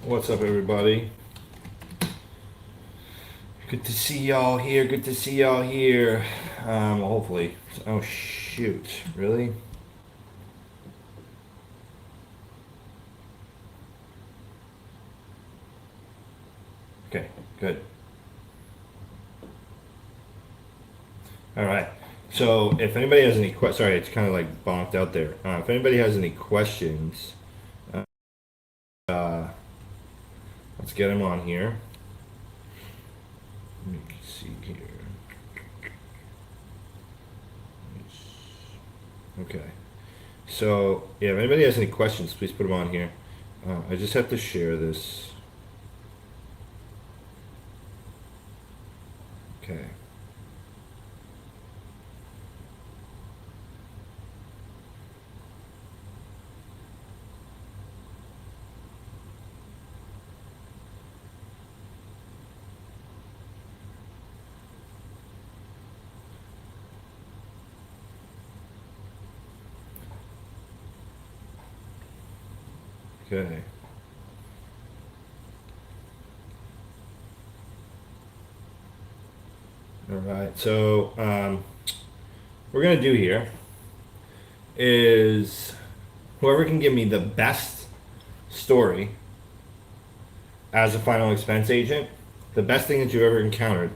What's up, everybody? Good to see y'all here. Good to see y'all here. Hopefully. Oh, shoot. Really? Okay, good. All right. So, if anybody has any questions, sorry, it's kind of like bonked out there. If anybody has any questions, uh, let's get them on here. Let me see here. Okay. So, yeah, if anybody has any questions, please put them on here. I just have to share this. Okay. Okay. All right. So, we're gonna do here is whoever can give me the best story as a final expense agent, the best thing that you've ever encountered.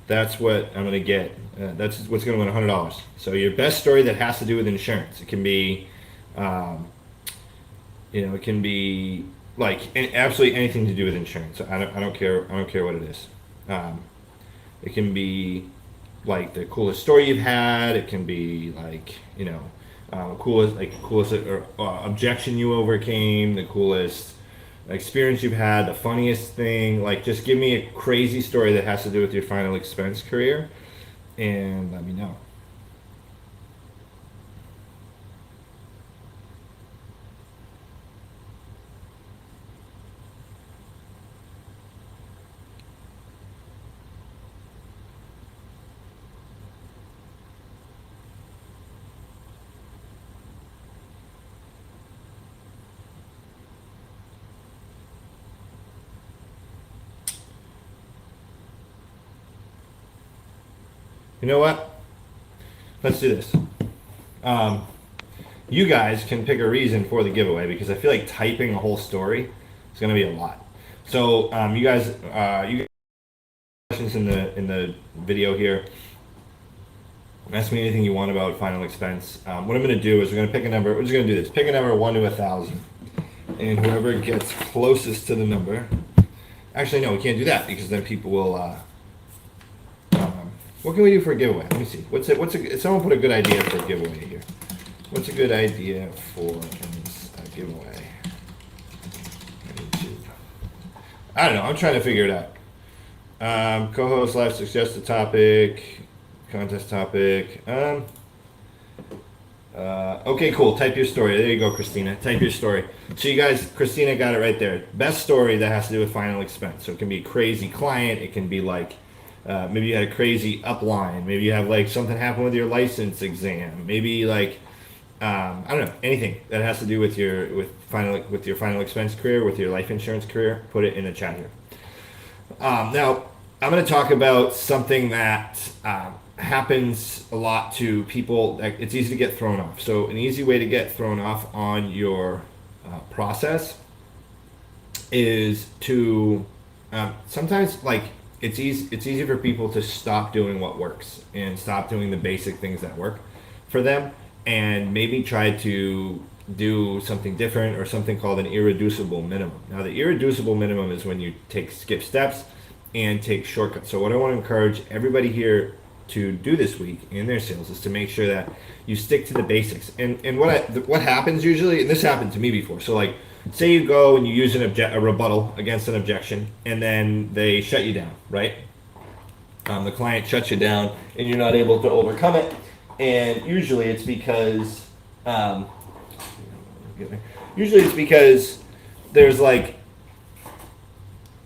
That's what I'm gonna get. That's what's gonna win $100. So your best story that has to do with insurance. It can be, um, it can be like absolutely anything to do with insurance. I don't care. I don't care what it is. Um, it can be like the coolest story you've had. It can be like coolest objection you overcame, the coolest experience you've had, the funniest thing. Like just give me a crazy story that has to do with your final expense career, and let me know. You know what? Let's do this. Um, you guys can pick a reason for the giveaway because I feel like typing a whole story is going to be a lot. So you questions in the video here. Ask me anything you want about final expense. What I'm going to do is we're going to pick a number. We're just going to do this. Pick a number 1 to 1,000, and whoever gets closest to the number. Actually, no, we can't do that because then people will. What can we do for a giveaway? Let me see. Someone put a good idea for a giveaway here. What's a good idea for a giveaway? I don't know. I'm trying to figure it out. Co-host live suggest a topic, contest topic. Okay, cool. Type your story. There you go, Christina. Type your story. So you guys, Christina got it right there. Best story that has to do with final expense. So it can be a crazy client. It can be like maybe you had a crazy upline. Maybe you have like something happen with your license exam. Maybe like I don't know, anything that has to do with your final expense career, with your life insurance career. Put it in the chat here. Now, I'm going to talk about something that happens a lot to people. It's easy to get thrown off. So, an easy way to get thrown off on your process is to sometimes like it's easy. It's easy for people to stop doing what works and stop doing the basic things that work for them, and maybe try to do something different or something called an irreducible minimum. Now, the irreducible minimum is when you skip steps and take shortcuts. So, what I want to encourage everybody here to do this week in their sales is to make sure that you stick to the basics. And what happens usually, and this happened to me before. So, like, say you go and you use a rebuttal against an objection, and then they shut you down, right? The client shuts you down, and you're not able to overcome it. And usually it's because there's like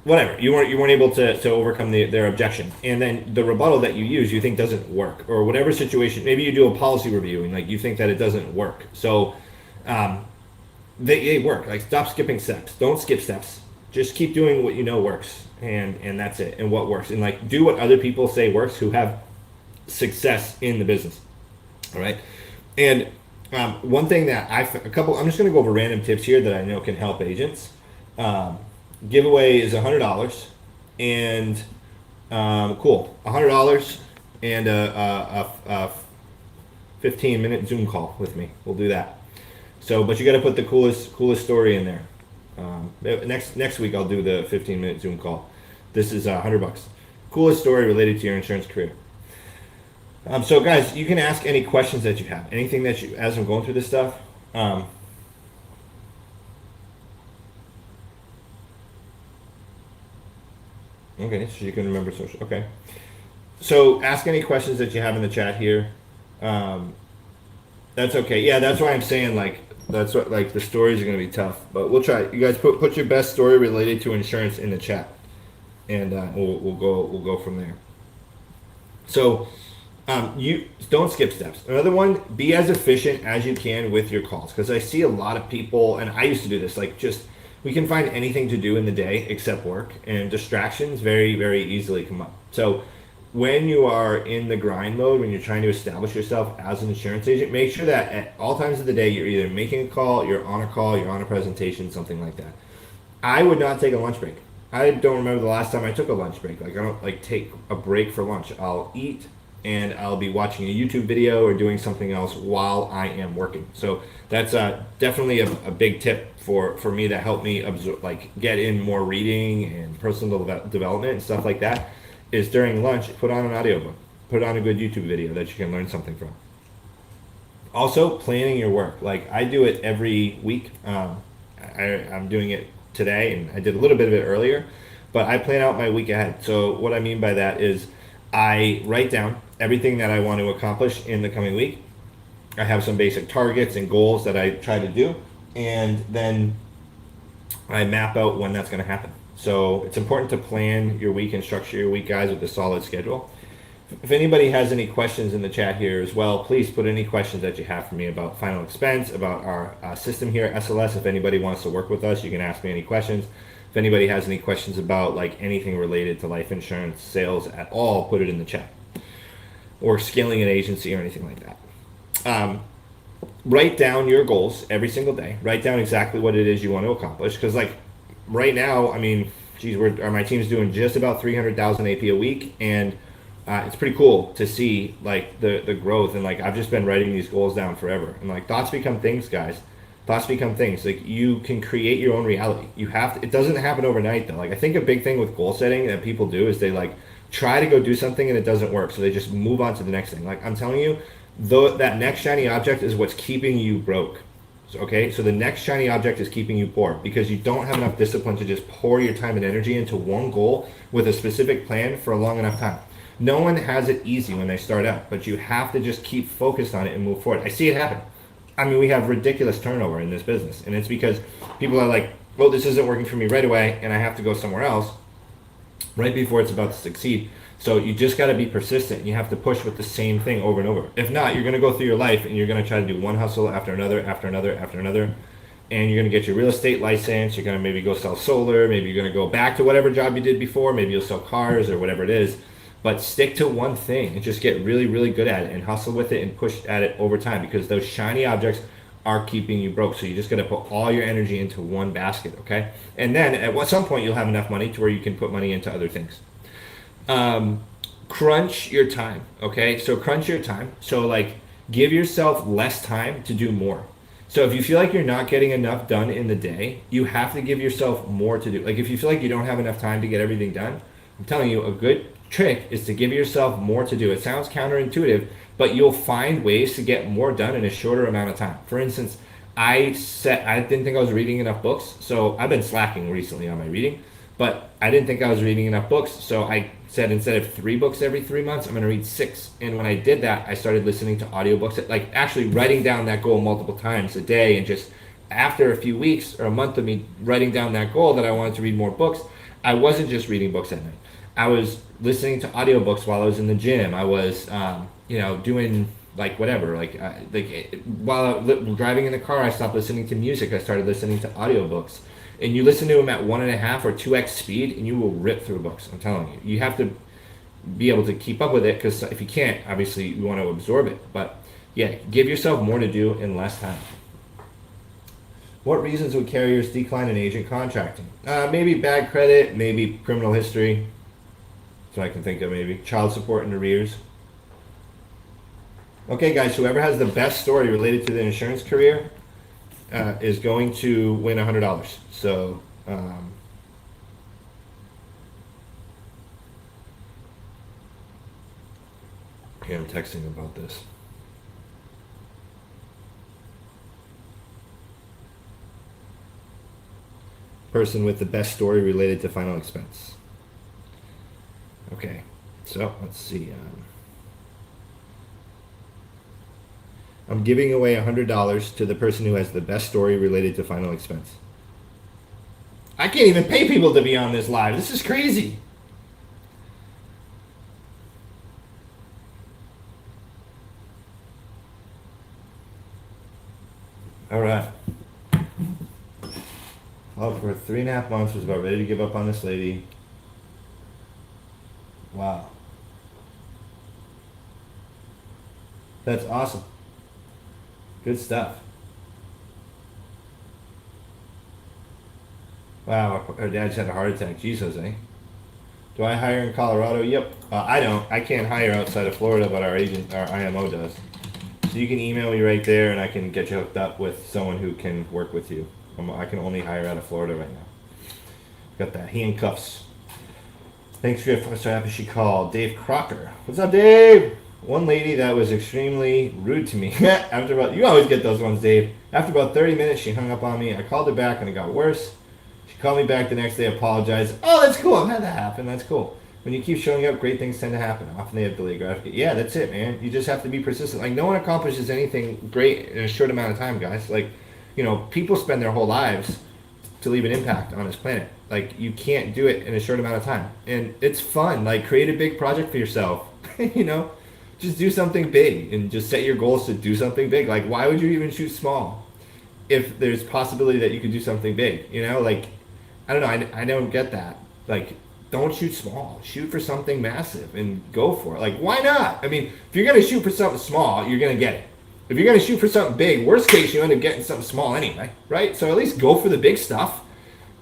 whatever you weren't able to overcome their objection, and then the rebuttal that you use you think doesn't work, or whatever situation. Maybe you do a policy review and like you think that it doesn't work. So they work. Like, stop skipping steps. Don't skip steps. Just keep doing what you know works, and that's it. And what works, and like do what other people say works who have success in the business. All right. And one thing that I'm just going to go over random tips here that I know can help agents. Um, Giveaway is $100, and cool, $100 and a 15-minute Zoom call with me. We'll do that. So, but you got to put the coolest story in there. Next week I'll do the 15-minute Zoom call. This is $100. Coolest story related to your insurance career. So guys, you can ask any questions that you have. Anything that you, as I'm going through this stuff. Okay, so you can remember social. Okay. So ask any questions that you have in the chat here. Um, that's okay. Yeah, that's why I'm saying like that's what like the stories are gonna be tough, but we'll try. You guys put your best story related to insurance in the chat, and we'll go from there. So you don't skip steps. Another one, be as efficient as you can with your calls, because I see a lot of people, and I used to do this, like just we can find anything to do in the day except work, and distractions very easily come up. So when you are in the grind mode, when you're trying to establish yourself as an insurance agent, make sure that at all times of the day you're either making a call, you're on a presentation, something like that. I would not take a lunch break. I don't remember the last time I took a lunch break. Like I don't like take a break for lunch. I'll eat and I'll be watching a YouTube video or doing something else while I am working. So that's definitely a big tip for me that helped me absorb, like get in more reading and personal development and stuff like that. Is during lunch, put on an audiobook, put on a good YouTube video that you can learn something from. Also, planning your work. Like I do it every week. I'm doing it today, and I did a little bit of it earlier, but I plan out my week ahead. So what I mean by that is I write down everything that I want to accomplish in the coming week. I have some basic targets and goals that I try to do, and then I map out when that's going to happen. So it's important to plan your week and structure your week, guys, with a solid schedule. If anybody has any questions in the chat here as well, please put any questions that you have for me about final expense, about our system here at SLS. If anybody wants to work with us, you can ask me any questions. If anybody has any questions about like anything related to life insurance sales at all, put it in the chat. Or scaling an agency or anything like that. Write down your goals every single day. Write down exactly what it is you want to accomplish. Because like right now, I mean, geez, my team's doing just about 300,000 AP a week, and it's pretty cool to see like the growth. And like I've just been writing these goals down forever. And like thoughts become things, guys. Thoughts become things. Like you can create your own reality. You have to. It doesn't happen overnight though. Like I think a big thing with goal setting that people do is they like try to go do something and it doesn't work, so they just move on to the next thing. Like I'm telling you, though, that next shiny object is what's keeping you broke. Okay, so the next shiny object is keeping you poor because you don't have enough discipline to just pour your time and energy into one goal with a specific plan for a long enough time. No one has it easy when they start out, but you have to just keep focused on it and move forward. I see it happen. I mean, we have ridiculous turnover in this business, and it's because people are like, well, this isn't working for me right away, and I have to go somewhere else right before it's about to succeed. So you just got to be persistent. You have to push with the same thing over and over. If not, you're going to go through your life and you're going to try to do one hustle after another, and you're going to get your real estate license. You're going to maybe go sell solar. Maybe you're going to go back to whatever job you did before. Maybe you'll sell cars or whatever it is. But stick to one thing and just get really good at it and hustle with it and push at it over time, because those shiny objects are keeping you broke. So you just got to put all your energy into one basket, okay? And then at some point you'll have enough money to where you can put money into other things. Crunch your time, okay? So crunch your time. So like give yourself less time to do more. So if you feel like you're not getting enough done in the day, you have to give yourself more to do. Like if you feel like you don't have enough time to get everything done, I'm telling you, a good trick is to give yourself more to do. It sounds counterintuitive, but you'll find ways to get more done in a shorter amount of time. For instance, I didn't think I was reading enough books, so I've been slacking recently on my reading, but I didn't think I was reading enough books, so I said instead of 3 books every 3 months, I'm going to read 6. And when I did that, I started listening to audiobooks, like actually writing down that goal multiple times a day. And just after a few weeks or a month of me writing down that goal that I wanted to read more books, I wasn't just reading books at night. I was listening to audiobooks while I was in the gym. I was, doing like whatever, while driving in the car, I stopped listening to music. I started listening to audiobooks. and you listen to them at 1.5 or 2x speed, and you will rip through books. I'm telling you. You have to be able to keep up with it, because if you can't, obviously you want to absorb it. But yeah, give yourself more to do in less time. What reasons would carriers decline an agent contracting? Maybe bad credit, maybe criminal history. That's what I can think of, maybe. Child support and arrears. Okay, guys, whoever has the best story related to the insurance career is going to win $100. So, here I'm texting about this. Person with the best story related to final expense. Okay, so let's see. I'm giving away $100 to the person who has the best story related to final expense. I can't even pay people to be on this live. This is crazy. All right. Well, for 3.5 months, was about ready to give up on this lady. Wow. That's awesome. Good stuff. Wow, her dad just had a heart attack. Jeez, Jose. Do I hire in Colorado? Yep. I don't. I can't hire outside of Florida, but our agent, our IMO does. So you can email me right there, and I can get you hooked up with someone who can work with you. I can only hire out of Florida right now. Got the handcuffs. Thanks for your so happy she called. Dave Crocker. What's up, Dave? One lady that was extremely rude to me. After about, you always get those ones, Dave. After about 30 minutes, she hung up on me. I called her back, and it got worse. She called me back the next day, apologized. Oh, that's cool. I've had that happen. That's cool. When you keep showing up, great things tend to happen. Often they have delayed gratification. Yeah, that's it, man. You just have to be persistent. Like, no one accomplishes anything great in a short amount of time, guys. Like, you know, people spend their whole lives to leave an impact on this planet. Like, you can't do it in a short amount of time. And it's fun. Like, create a big project for yourself. You know, just do something big and just set your goals to do something big. Like, why would you even shoot small if there's possibility that you could do something big? You know, like, I don't know. I don't get that. Like, don't shoot small. Shoot for something massive and go for it. Like, why not? I mean, if you're going to shoot for something small, you're going to get it. If you're going to shoot for something big, worst case, you end up getting something small anyway, right? So at least go for the big stuff.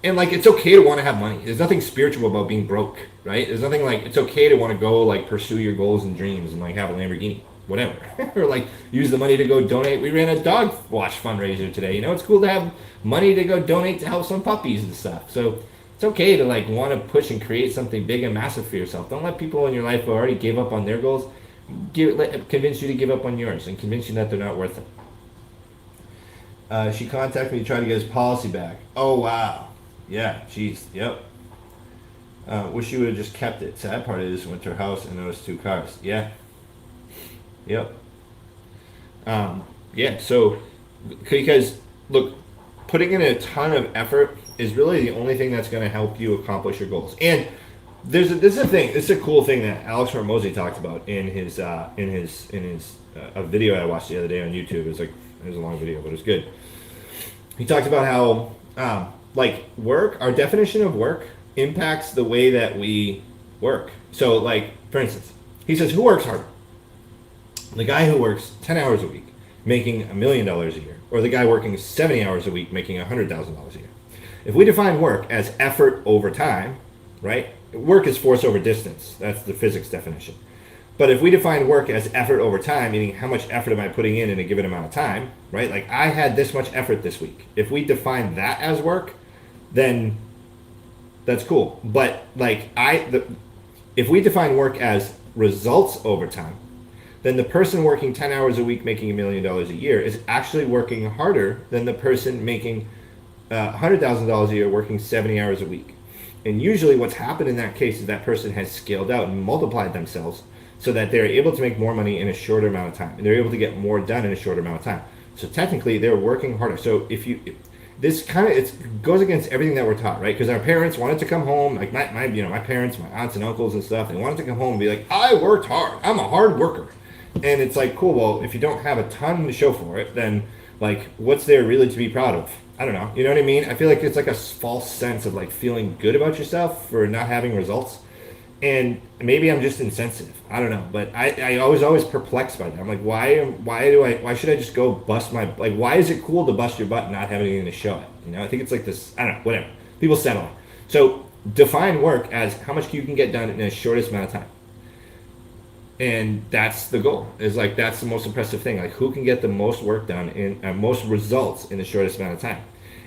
And, like, it's okay to want to have money. There's nothing spiritual about being broke, right? There's nothing like, it's okay to want to go, like, pursue your goals and dreams and, like, have a Lamborghini, whatever. Or, like, use the money to go donate. We ran a dog wash fundraiser today. You know, it's cool to have money to go donate to help some puppies and stuff. So it's okay to, like, want to push and create something big and massive for yourself. Don't let people in your life who already gave up on their goals convince you to give up on yours and convince you that they're not worth it. She contacted me to try to get his policy back. Oh, wow. Yeah, jeez, yep. Wish you would have just kept it. Sad part is went to her house and noticed 2 cars. Yeah. Yep. Yeah, so, because, look, putting in a ton of effort is really the only thing that's going to help you accomplish your goals. And this is a thing. This is a cool thing that Alex Hormozi talked about in his a video I watched the other day on YouTube. It was a long video, but it was good. He talked about how like work, our definition of work impacts the way that we work. So, like, for instance, he says, who works harder? The guy who works 10 hours a week making $1 million a year, or the guy working 70 hours a week making $100,000 a year. If we define work as effort over time, right? Work is force over distance. That's the physics definition. But if we define work as effort over time, meaning how much effort am I putting in a given amount of time, right? Like, I had this much effort this week. If we define that as work, then that's cool. But, like, if we define work as results over time, then the person working 10 hours a week making $1 million a year is actually working harder than the person making $100,000 a year working 70 hours a week. And usually what's happened in that case is that person has scaled out and multiplied themselves so that they're able to make more money in a shorter amount of time. And they're able to get more done in a shorter amount of time. So technically, they're working harder. So this kind of, it goes against everything that we're taught, right? Because our parents wanted to come home, like my parents, my aunts and uncles and stuff, they wanted to come home and be like, I worked hard. I'm a hard worker. And it's like, cool, well, if you don't have a ton to show for it, then, like, what's there really to be proud of? I don't know. You know what I mean? I feel like it's like a false sense of like feeling good about yourself for not having results. And maybe I'm just insensitive. I don't know. But I was always perplexed by that. I'm like, why should I just go bust my, like, why is it cool to bust your butt and not have anything to show it? You know, I think it's like this, I don't know, whatever. People settle it. So define work as how much you can get done in the shortest amount of time. And that's the goal. Is like, that's the most impressive thing. Like, who can get the most work done in most results in the shortest amount of time.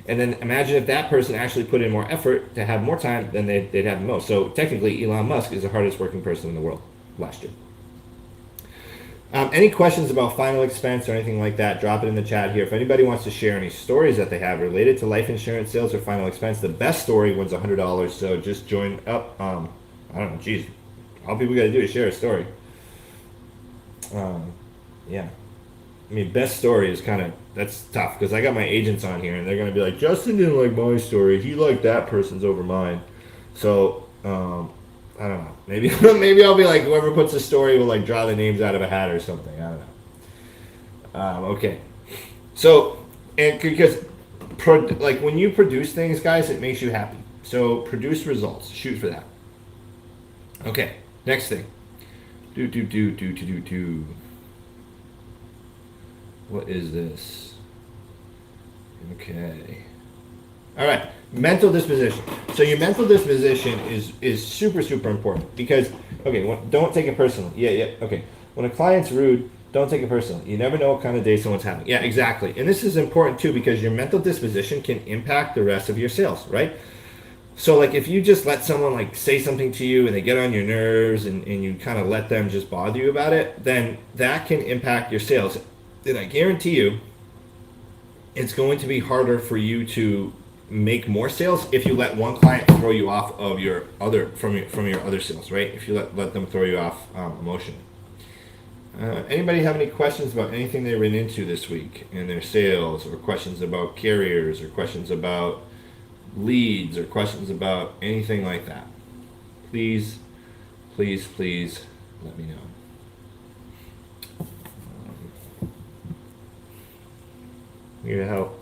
And then imagine if that person actually put in more effort to have more time, then they'd have the most. So technically, Elon Musk is the hardest working person in the world last year. Any questions about final expense or anything like that, drop it in the chat here. If anybody wants to share any stories that they have related to life insurance sales or final expense, the best story wins $100. So just join up. I don't know, geez, all people got to do is share a story. Yeah. I mean, best story is kind of, that's tough because I got my agents on here and they're going to be like, Justin didn't like my story. He liked that person's over mine. So, I don't know. Maybe maybe I'll be like, whoever puts a story will like draw the names out of a hat or something. I don't know. Okay. So, and because like when you produce things, guys, it makes you happy. So produce results. Shoot for that. Okay. Next thing. What is this? Okay. All right. Mental disposition. So your mental disposition is super, super important because, okay, don't take it personally. Yeah. Okay. When a client's rude, don't take it personally. You never know what kind of day someone's having. Yeah, exactly. And this is important too because your mental disposition can impact the rest of your sales, right? So like if you just let someone like say something to you and they get on your nerves and you kind of let them just bother you about it, then that can impact your sales. And I guarantee you it's going to be harder for you to make more sales if you let one client throw you off of your other from your other sales, right? If you let them throw you off emotionally. Anybody have any questions about anything they ran into this week in their sales, or questions about carriers, or questions about leads, or questions about anything like that? Please let me know. Here to help.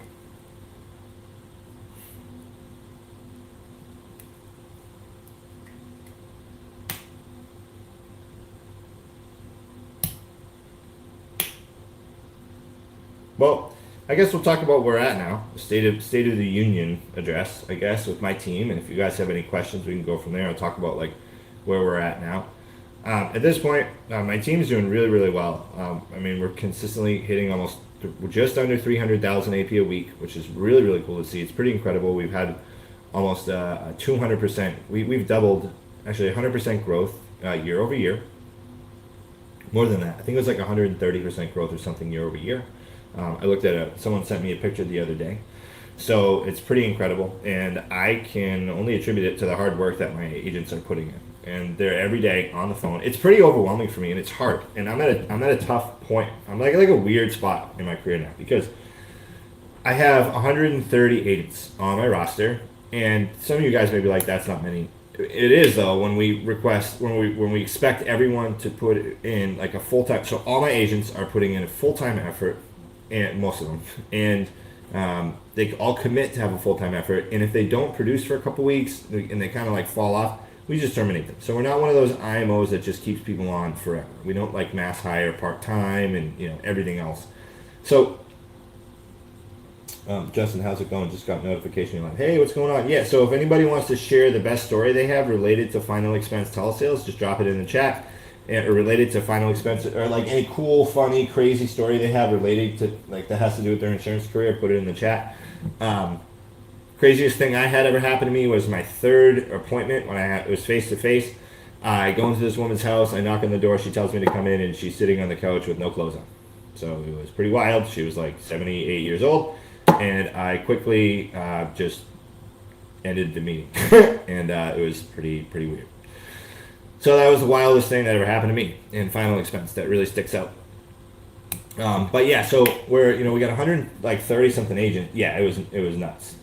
Well, I guess we'll talk about where we're at now. The State of the Union address, I guess, with my team. And if you guys have any questions, we can go from there. I'll talk about like where we're at now. At this point, my team's doing really, really well. I mean, we're consistently hitting we're just under 300,000 AP a week, which is really, really cool to see. It's pretty incredible. We've had almost 200%. We've doubled, actually 100% growth year over year. More than that. I think it was like 130% growth or something year over year. I looked at someone sent me a picture the other day. So it's pretty incredible. And I can only attribute it to the hard work that my agents are putting in. And they're every day on the phone. It's pretty overwhelming for me and it's hard. And I'm at a tough point. I'm like a weird spot in my career now because I have 130 agents on my roster. And some of you guys may be like, that's not many. It is though when we expect everyone to put in like a full-time. So all my agents are putting in a full-time effort. And most of them, and they all commit to have a full-time effort. And if they don't produce for a couple weeks and they kind of like fall off, we just terminate them. So we're not one of those IMOs that just keeps people on forever. We don't like mass hire part-time and everything else. So Justin, how's it going? Just got notification like, hey, what's going on? Yeah. So if anybody wants to share the best story they have related to final expense telesales, just drop it in the chat. Or related to final expense, or like any cool, funny, crazy story they have related to like that has to do with their insurance career, put it in the chat. Craziest thing I had ever happen to me was my third appointment when it was face to face. I go into this woman's house, I knock on the door, she tells me to come in, and she's sitting on the couch with no clothes on. So it was pretty wild. She was like 78 years old, and I quickly just ended the meeting, and it was pretty weird. So that was the wildest thing that ever happened to me in final expense. That really sticks out. But yeah, so we got 130 something agents. Yeah, it was nuts.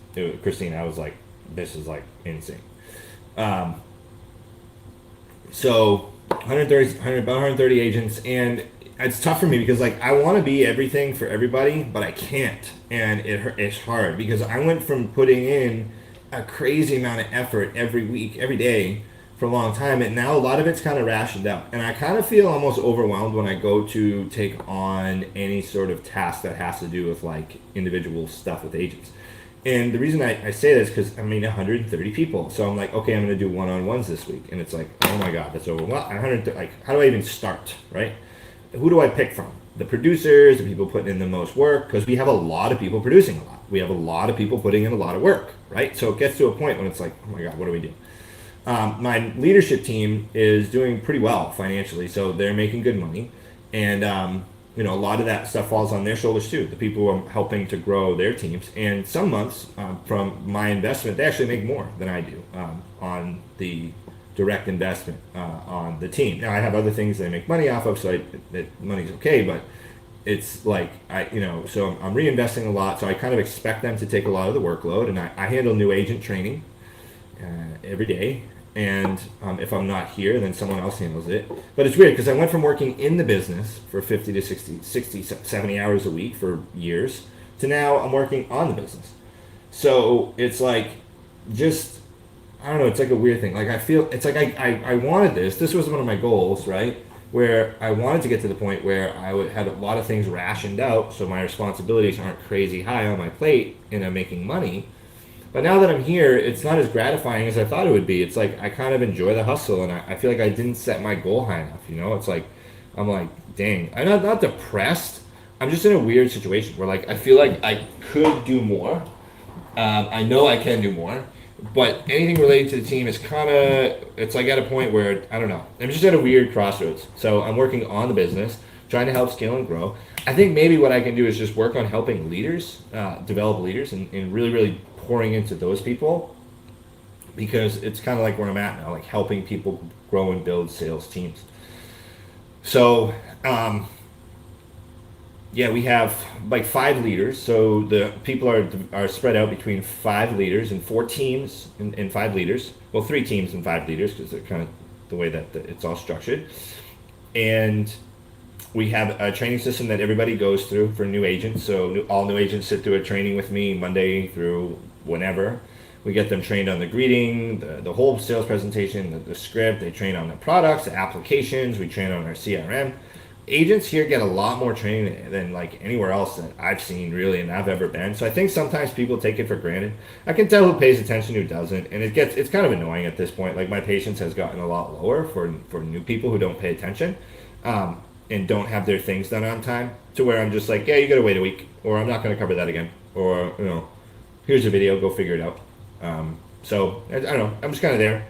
Christina, I was like, this is like insane. So 130 agents, and it's tough for me because like I want to be everything for everybody, but I can't, and it's hard because I went from putting in a crazy amount of effort every week, every day for a long time, and now a lot of it's kind of rationed out, and I kind of feel almost overwhelmed when I go to take on any sort of task that has to do with like individual stuff with agents. And the reason I say this because I mean 130 people, so I'm like, okay, I'm going to do one-on-ones this week, and it's like, oh my god, that's over. Well, 100, like, how do I even start, right? Who do I pick from? The producers, the people putting in the most work, because we have a lot of people producing a lot. We have a lot of people putting in a lot of work, right? So it gets to a point when it's like, oh my god, what do we do? My leadership team is doing pretty well financially, so they're making good money, and you know, a lot of that stuff falls on their shoulders too. The people who are helping to grow their teams, and some months from my investment, they actually make more than I do on the direct investment on the team. Now I have other things that I make money off of, so that money's okay, but it's like so I'm reinvesting a lot, so I kind of expect them to take a lot of the workload, and I handle new agent training every day. And if I'm not here, then someone else handles it. But it's weird because I went from working in the business for 50 to 60, 70 hours a week for years to now I'm working on the business. So it's like just, I don't know, it's like a weird thing. Like I feel, it's like I wanted this. This was one of my goals, right? Where I wanted to get to the point where I would have a lot of things rationed out so my responsibilities aren't crazy high on my plate and I'm making money. But now that I'm here, it's not as gratifying as I thought it would be. It's like I kind of enjoy the hustle, and I feel like I didn't set my goal high enough. You know, it's like I'm like, dang, I'm not depressed. I'm just in a weird situation where like I feel like I could do more. I know I can do more, but anything related to the team is kind of it's like at a point where I don't know. I'm just at a weird crossroads. So I'm working on the business, trying to help scale and grow. I think maybe what I can do is just work on helping leaders develop leaders and really pouring into those people, because it's kind of like where I'm at now, like helping people grow and build sales teams. So yeah, we have like 5 leaders, so the people are spread out between 5 leaders and 4 teams and 5 leaders, well 3 teams and 5 leaders because they're kind of the way that it's all structured. And we have a training system that everybody goes through for new agents. So all new agents sit through a training with me Monday through whenever. We get them trained on the greeting, the whole sales presentation, the script. They train on the products, the applications. We train on our CRM. Agents here get a lot more training than like anywhere else that I've seen really and I've ever been. So I think sometimes people take it for granted. I can tell who pays attention, who doesn't, and it's kind of annoying at this point. Like my patience has gotten a lot lower for new people who don't pay attention. And don't have their things done on time, to where I'm just like, yeah, you gotta wait a week, or I'm not gonna cover that again, or here's a video, go figure it out. So I don't know, I'm just kind of there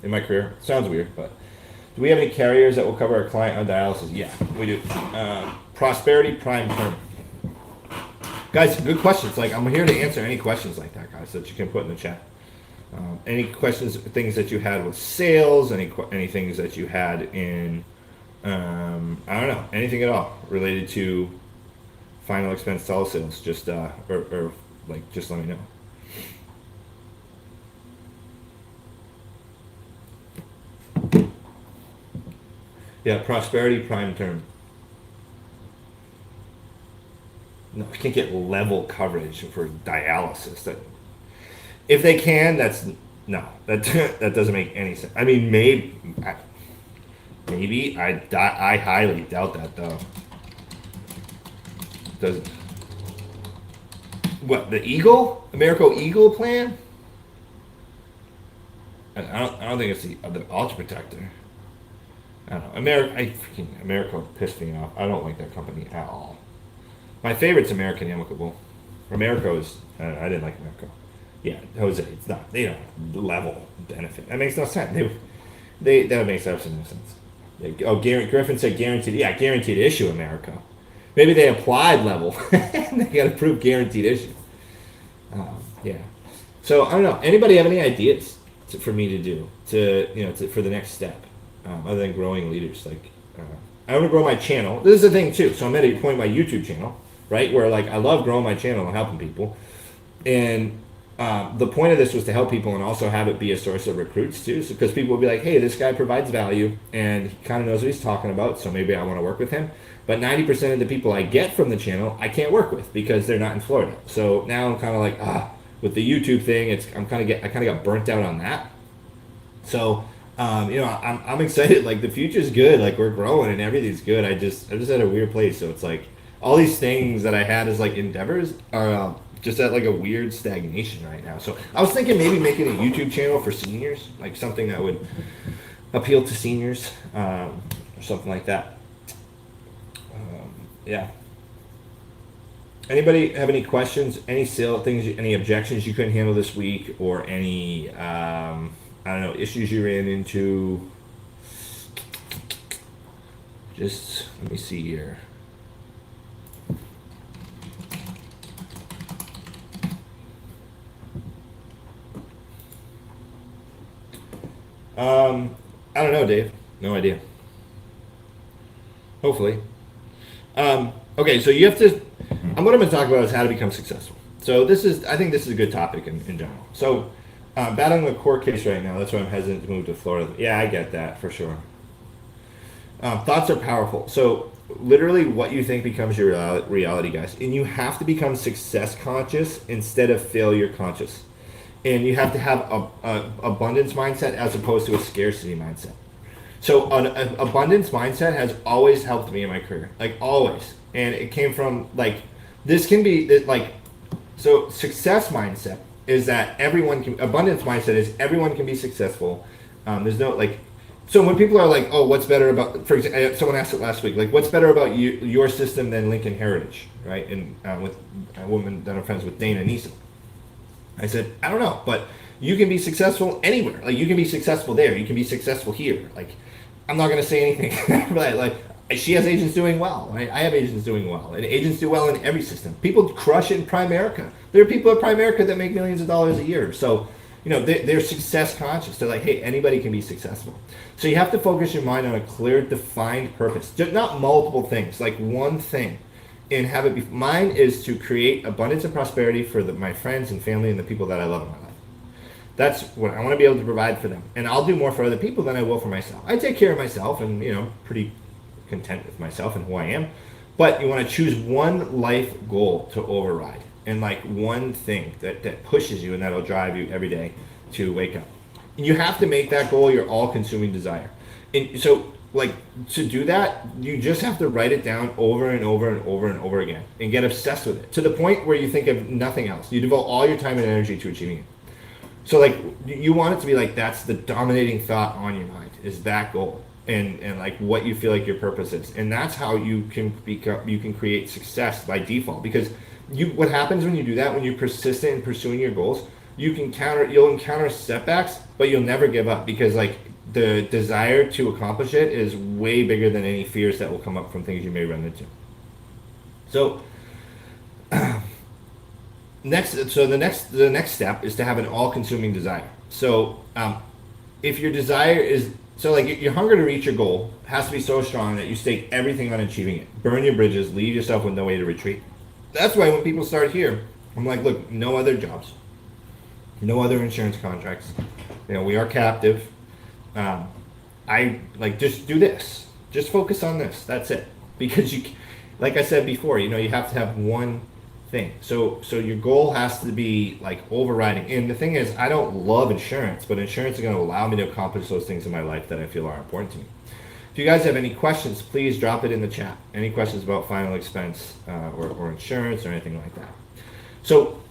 in my career. Sounds weird, but do we have any carriers that will cover our client on dialysis? Yeah, we do. Prosperity Prime Term. Guys, good questions. Like I'm here to answer any questions like that, guys, that you can put in the chat. Any questions, things that you had with sales, any things that you had in I don't know, anything at all related to final expense telesales, just or like just let me know. Yeah, Prosperity Prime Term. No, I can't get level coverage for dialysis. That if they can, that's no, that that doesn't make any sense. I mean, maybe I highly doubt that though. Doesn't what the Eagle Americo Eagle plan? I don't think it's the Ultra Protector. I don't know. Americo pissed me off. I don't like that company at all. My favorite's American Amicable. Americo's I didn't like Americo. Yeah, Jose, it's not. They don't level benefit. That makes no sense. That makes absolutely no sense. Griffin said guaranteed. Yeah, guaranteed issue America. Maybe they applied level. They got to prove guaranteed issue. Yeah. So I don't know. Anybody have any ideas for me to do for the next step, other than growing leaders? Like I want to grow my channel. This is the thing too. So I'm at a point in my YouTube channel, right, where like I love growing my channel and helping people, and The point of this was to help people and also have it be a source of recruits too. So, because people would be like, hey, this guy provides value and he kind of knows what he's talking about, so maybe I want to work with him. But 90% of the people I get from the channel, I can't work with because they're not in Florida. So now I'm kind of like, with the YouTube thing, I kind of got burnt out on that. So, I'm excited. Like the future's good. Like we're growing and everything's good. I just at a weird place. So it's like all these things that I had as like endeavors are just at like a weird stagnation right now. So I was thinking maybe making a YouTube channel for seniors, like something that would appeal to seniors, or something like that. Yeah. Anybody have any questions? Any any objections you couldn't handle this week, or any I don't know, issues you ran into? Just let me see here. I don't know, Dave. No idea. Hopefully. Okay, so you have to. What I'm going to talk about is how to become successful. So I think this is a good topic in general. So, battling a court case right now. That's why I'm hesitant to move to Florida. Yeah, I get that for sure. Thoughts are powerful. So literally, what you think becomes your reality, guys. And you have to become success conscious instead of failure conscious. And you have to have a abundance mindset as opposed to a scarcity mindset. So an abundance mindset has always helped me in my career, like always. And it came from like, this can be like, so success mindset is that abundance mindset is everyone can be successful. There's no like, so when people are like, oh, what's better about, for example, someone asked it last week, like what's better about your system than Lincoln Heritage, right? And with a woman that I'm friends with, Dana Neeson. I said, I don't know, but you can be successful anywhere. Like you can be successful there. You can be successful here. Like, I'm not going to say anything. like she has agents doing well. Right? I have agents doing well. And agents do well in every system. People crush it in Primerica. There are people at Primerica that make millions of dollars a year. So, they're success conscious. They're like, hey, anybody can be successful. So you have to focus your mind on a clear, defined purpose. Just not multiple things, like one thing. And have it be, mine is to create abundance and prosperity for my friends and family and the people that I love in my life. That's what I want to be able to provide for them. And I'll do more for other people than I will for myself. I take care of myself and, pretty content with myself and who I am. But you want to choose one life goal to override and like one thing that pushes you and that'll drive you every day to wake up. And you have to make that goal your all-consuming desire. And so, like, to do that, you just have to write it down over and over and over and over again and get obsessed with it to the point where you think of nothing else. You devote all your time and energy to achieving it. So like you want it to be like that's the dominating thought on your mind is that goal and like what you feel like your purpose is. And that's how you can create success by default, because what happens when you do that, when you're persistent in pursuing your goals, you'll encounter setbacks, but you'll never give up because like the desire to accomplish it is way bigger than any fears that will come up from things you may run into. So the next step is to have an all-consuming desire. So if your desire is your hunger to reach your goal has to be so strong that you stake everything on achieving it. Burn your bridges, leave yourself with no way to retreat. That's why when people start here, I'm like, look, no other jobs, no other insurance contracts. We are captive. I like just do this. Just focus on this. That's it. Because like I said before, you have to have one thing. So your goal has to be like overriding. And the thing is, I don't love insurance, but insurance is going to allow me to accomplish those things in my life that I feel are important to me. If you guys have any questions, please drop it in the chat. Any questions about final expense or insurance or anything like that. So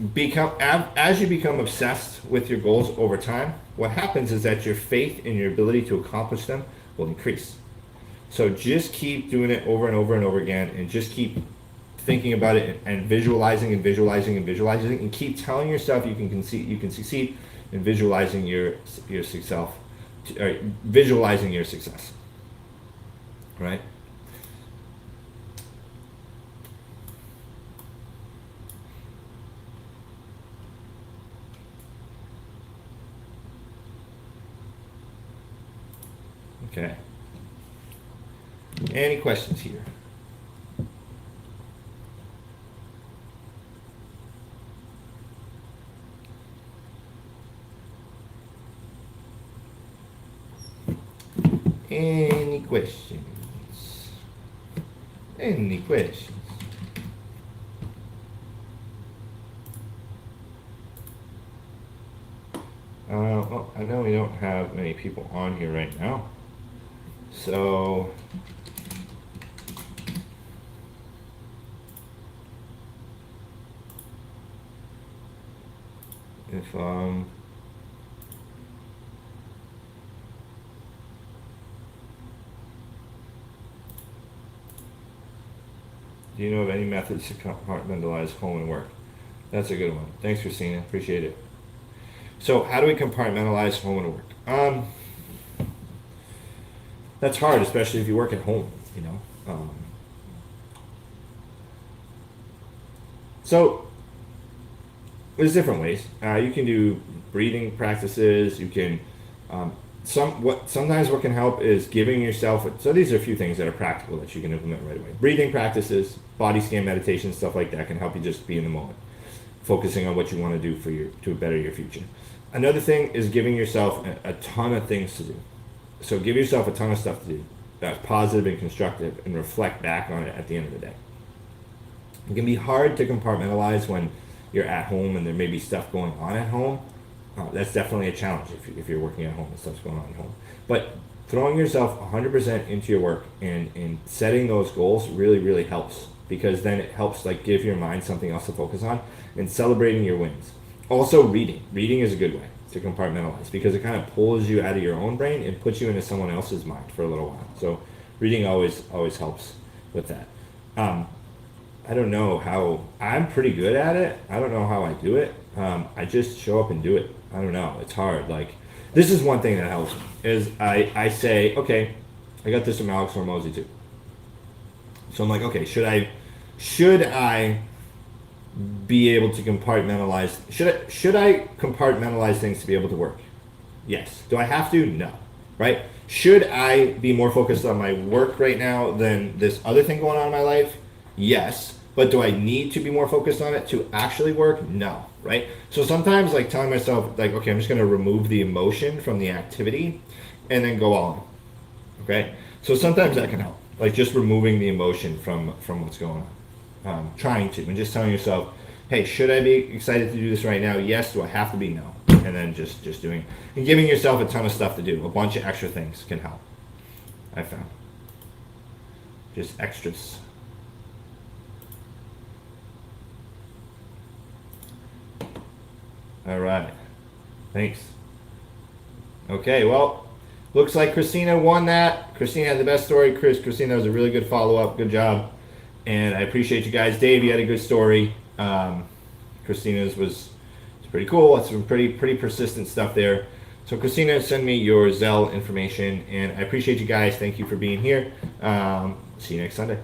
as you become obsessed with your goals over time, what happens is that your faith in your ability to accomplish them will increase. So just keep doing it over and over and over again, and just keep thinking about it and visualizing and visualizing and visualizing, and keep telling yourself you can succeed in visualizing your success, visualizing your success. Right? Okay. Any questions here? Any questions? Any questions? Well, I know we don't have many people on here right now. So, if do you know of any methods to compartmentalize home and work? That's a good one. Thanks, Christina. Appreciate it. So, how do we compartmentalize home and work? That's hard, especially if you work at home. You know. So, there's different ways. You can do breathing practices. You can sometimes what can help is giving yourself. So these are a few things that are practical that you can implement right away. Breathing practices, body scan meditation, stuff like that can help you just be in the moment, focusing on what you want to do to better your future. Another thing is giving yourself a ton of things to do. So give yourself a ton of stuff to do that's positive and constructive, and reflect back on it at the end of the day. It can be hard to compartmentalize when you're at home and there may be stuff going on at home. That's definitely a challenge if you're working at home and stuff's going on at home. But throwing yourself 100% into your work and setting those goals really, really helps, because then it helps like give your mind something else to focus on, and celebrating your wins. Also, reading is a good way to compartmentalize, because it kind of pulls you out of your own brain and puts you into someone else's mind for a little while. So reading always helps with that. I don't know how. I'm pretty good at it. I don't know how I do it. I just show up and do it. I don't know. It's hard. Like, this is one thing that helps me, is I say, okay, I got this from Alex Hormozy too. So I'm like, okay, should I be able to compartmentalize? Should I compartmentalize things to be able to work? Yes. Do I have to? No. Right? Should I be more focused on my work right now than this other thing going on in my life? Yes. But do I need to be more focused on it to actually work? No. Right? So sometimes, like, telling myself, like, okay, I'm just going to remove the emotion from the activity and then go on. Okay? So sometimes that can help. Like, just removing the emotion from what's going on. Trying to. And just telling yourself, hey, should I be excited to do this right now? Yes. Do I have to be? No. And then just doing. And giving yourself a ton of stuff to do. A bunch of extra things can help, I found. Just extras. All right. Thanks. Okay, well, looks like Christina won that. Christina had the best story. Christina was a really good follow-up. Good job. And I appreciate you guys. Dave, you had a good story. Christina's was pretty cool. It's some pretty persistent stuff there. So Christina, send me your Zelle information. And I appreciate you guys. Thank you for being here. See you next Sunday.